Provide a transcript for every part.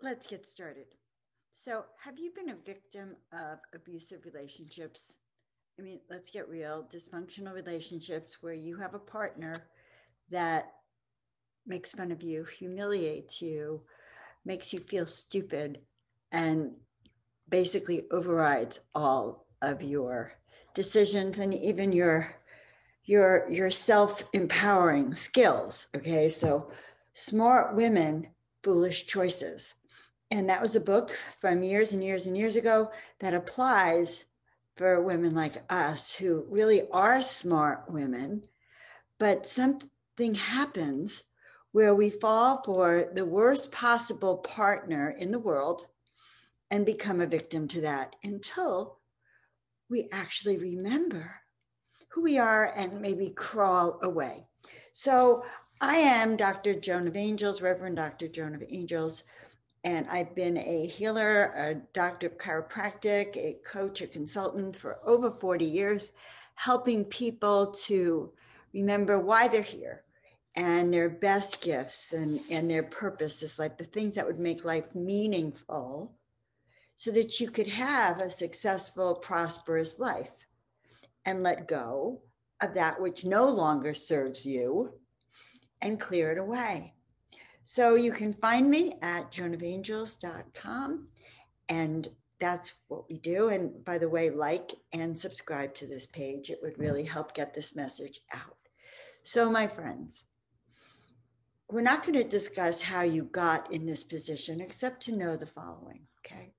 Let's get started. So, have you been a victim of abusive relationships? I mean, let's get real. Dysfunctional relationships where you have a partner that makes fun of you, humiliates you, makes you feel stupid, and basically overrides all of your decisions and even your self-empowering skills. Okay, so smart women, foolish choices. And that was a book from years and years and years ago that applies for women like us who really are smart women, but something happens where we fall for the worst possible partner in the world and become a victim to that until we actually remember who we are and maybe crawl away. So I am Dr. Joan of Angels, Reverend Dr. Joan of Angels, and I've been a healer, a doctor of chiropractic, a coach, a consultant for over 40 years, helping people to remember why they're here and their best gifts and their purpose is like the things that would make life meaningful so that you could have a successful, prosperous life and let go of that which no longer serves you and clear it away. So you can find me at joanofangels.com, and that's what we do. And by the way, like and subscribe to this page. It would really help get this message out. So my friends, we're not going to discuss how you got in this position except to know the following, okay?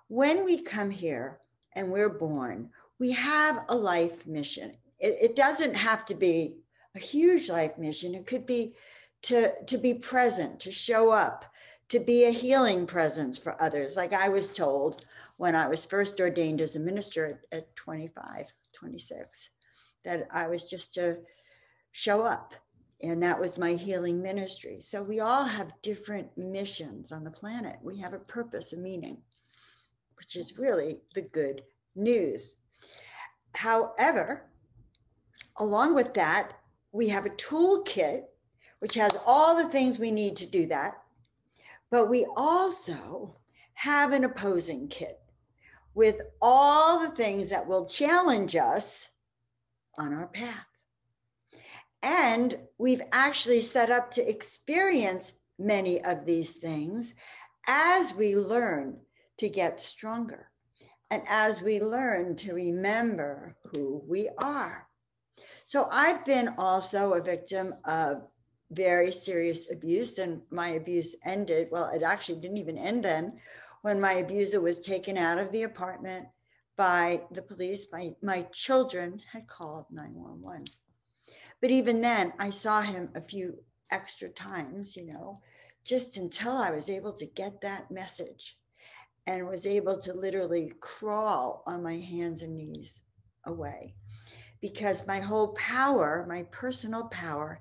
When we come here and we're born, we have a life mission. It doesn't have to be a huge life mission. It could be to be present, to show up, to be a healing presence for others. Like I was told when I was first ordained as a minister at 25, 26, that I was just to show up. And that was my healing ministry. So we all have different missions on the planet. We have a purpose, a meaning, which is really the good news. However, along with that, we have a toolkit which has all the things we need to do that. But we also have an opposing kit with all the things that will challenge us on our path. And we've actually set up to experience many of these things as we learn to get stronger and as we learn to remember who we are. So I've been also a victim of very serious abuse, and my abuse ended. Well, it actually didn't even end then when my abuser was taken out of the apartment by the police. My children had called 911. But even then, I saw him a few extra times, just until I was able to get that message and was able to literally crawl on my hands and knees away because my whole power, my personal power,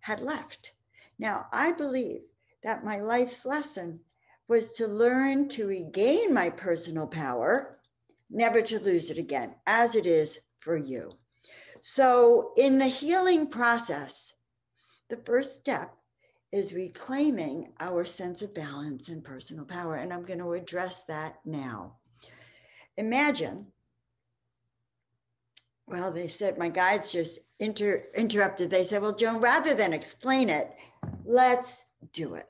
had left. Now, I believe that my life's lesson was to learn to regain my personal power, never to lose it again, as it is for you. So in the healing process, the first step is reclaiming our sense of balance and personal power. And I'm going to address that now. Imagine, well, they said, my guides just interrupted. They said, well, Joan, rather than explain it, let's do it.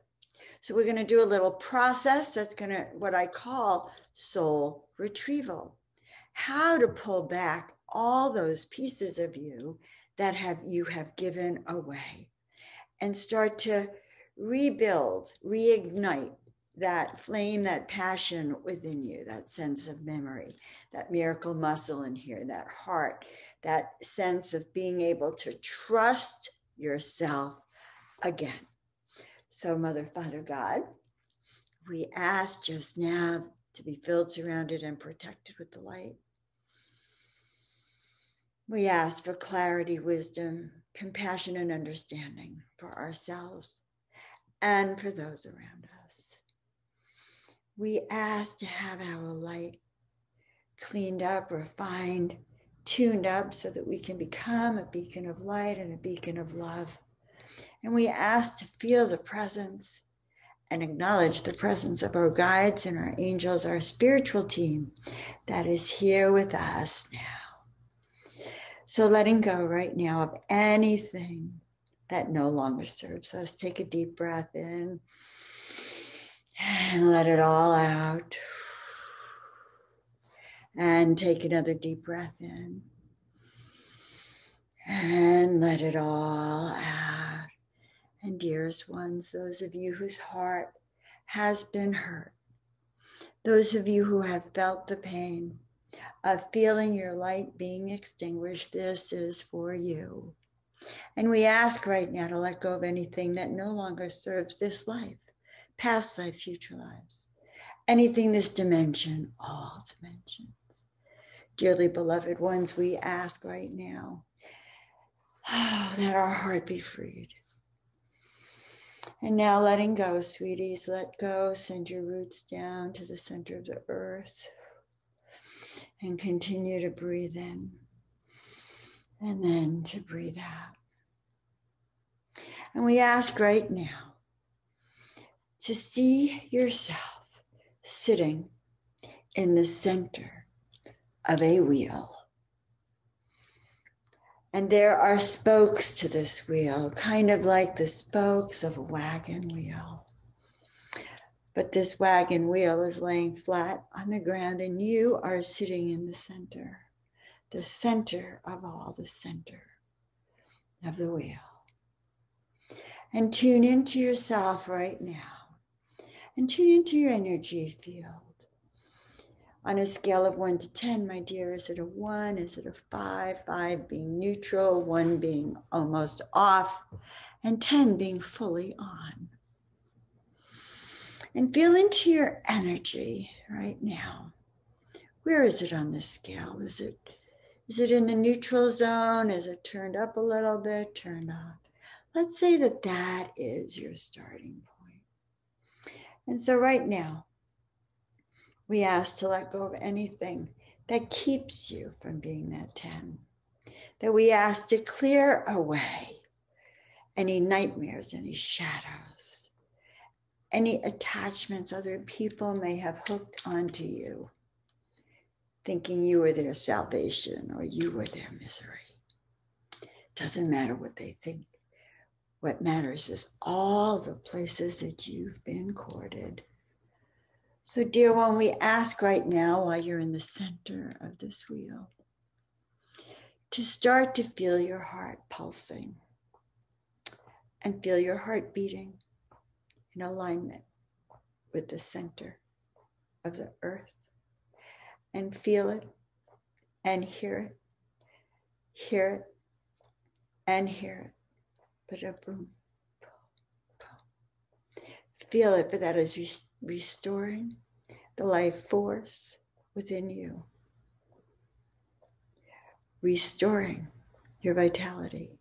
So we're going to do a little process that's going to, what I call soul retrieval. How to pull back all those pieces of you that you have given away and start to rebuild, reignite that flame, that passion within you, that sense of memory, that miracle muscle in here, that heart, that sense of being able to trust yourself again. So Mother, Father, God, we ask just now to be filled, surrounded, and protected with the light. We ask for clarity, wisdom, compassion, and understanding for ourselves and for those around us. We ask to have our light cleaned up, refined, tuned up so that we can become a beacon of light and a beacon of love. And we ask to feel the presence and acknowledge the presence of our guides and our angels, our spiritual team that is here with us now. So letting go right now of anything that no longer serves us. Take a deep breath in and let it all out. And take another deep breath in and let it all out. And dearest ones, those of you whose heart has been hurt, those of you who have felt the pain of feeling your light being extinguished, this is for you. And we ask right now to let go of anything that no longer serves this life, past life, future lives, anything this dimension, all dimensions. Dearly beloved ones, we ask right now that our heart be freed. And now letting go, sweeties, let go. Send your roots down to the center of the earth and continue to breathe in and then to breathe out. And we ask right now to see yourself sitting in the center of a wheel. And there are spokes to this wheel, kind of like the spokes of a wagon wheel. But this wagon wheel is laying flat on the ground, and you are sitting in the center of all, the center of the wheel. And tune into yourself right now, and tune into your energy field. On a scale of 1 to 10, my dear, is it a 1? Is it a 5? 5 being neutral, 1 being almost off, and 10 being fully on. And feel into your energy right now. Where is it on this scale? Is it in the neutral zone? Is it turned up a little bit, turned off? Let's say that is your starting point. And so right now, we ask to let go of anything that keeps you from being that 10. That we ask to clear away any nightmares, any shadows, any attachments other people may have hooked onto you, thinking you were their salvation or you were their misery. Doesn't matter what they think. What matters is all the places that you've been courted. So, dear one, we ask right now, while you're in the center of this wheel, to start to feel your heart pulsing and feel your heart beating in alignment with the center of the earth, and feel it and hear it and hear it. But a boom, boom, boom. Feel it, but that is restoring the life force within you, restoring your vitality,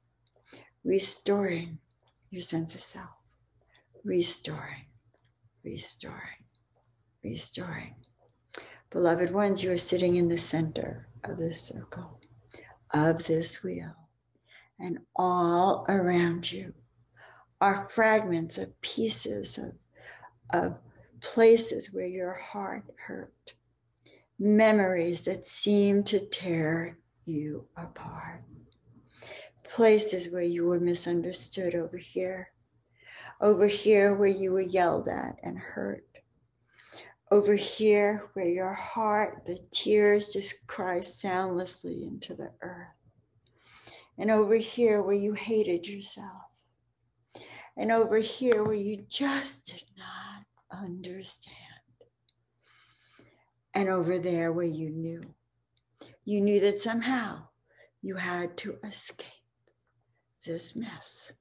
restoring your sense of self, restoring. Beloved ones, you are sitting in the center of this circle, of this wheel, and all around you are fragments of pieces of places where your heart hurt, memories that seem to tear you apart, places where you were misunderstood over here where you were yelled at and hurt, over here where your heart, the tears just cry soundlessly into the earth, and over here where you hated yourself, and over here where you just did not understand. And over there where you knew that somehow you had to escape this mess.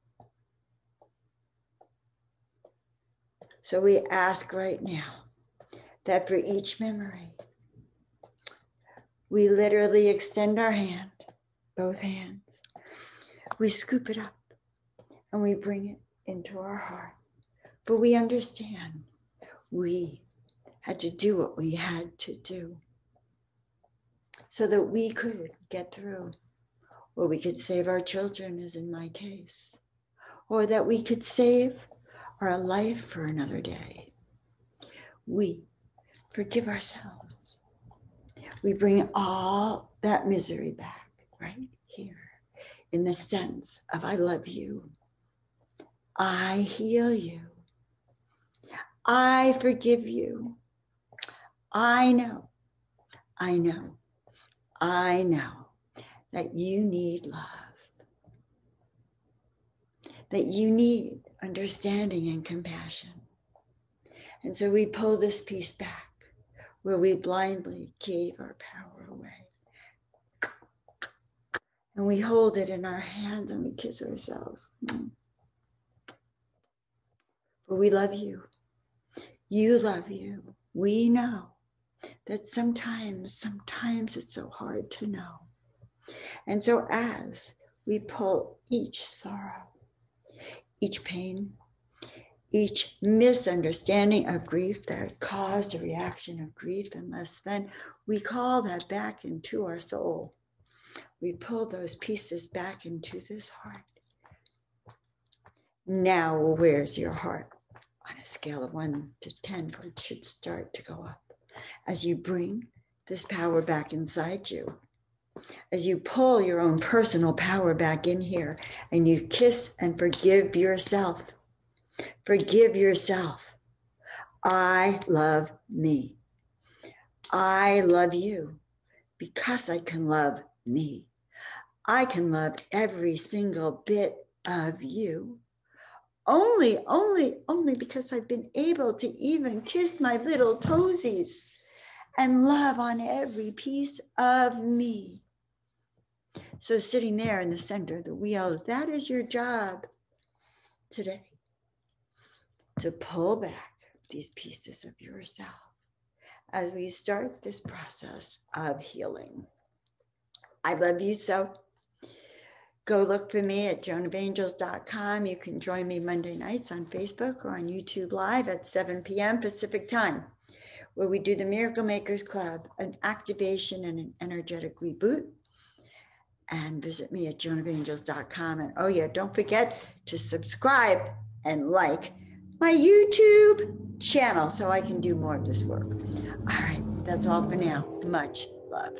So we ask right now that for each memory, we literally extend our hand, both hands. We scoop it up and we bring it into our heart. But we understand we had to do what we had to do so that we could get through, or we could save our children, as in my case, or that we could save or a life for another day. We forgive ourselves. We bring all that misery back right here in the sense of I love you. I heal you. I forgive you. I know that you need love, that you need understanding and compassion. And so we pull this piece back where we blindly gave our power away. And we hold it in our hands and we kiss ourselves. For we love you. You love you. We know that sometimes it's so hard to know. And so as we pull each sorrow, each pain, each misunderstanding of grief that caused a reaction of grief and less than, we call that back into our soul. We pull those pieces back into this heart. Now, where's your heart? On a scale of 1 to 10, where it should start to go up. As you bring this power back inside you, as you pull your own personal power back in here, and you kiss and forgive yourself. Forgive yourself. I love me. I love you because I can love me. I can love every single bit of you. Only because I've been able to even kiss my little toesies and love on every piece of me. So sitting there in the center of the wheel, that is your job today, to pull back these pieces of yourself as we start this process of healing. I love you so. Go look for me at joanofangels.com. You can join me Monday nights on Facebook or on YouTube Live at 7 p.m. Pacific time, where we do the Miracle Makers Club, an activation and an energetic reboot. And visit me at joanofangels.com. And oh yeah, don't forget to subscribe and like my YouTube channel so I can do more of this work. All right, that's all for now. Much love.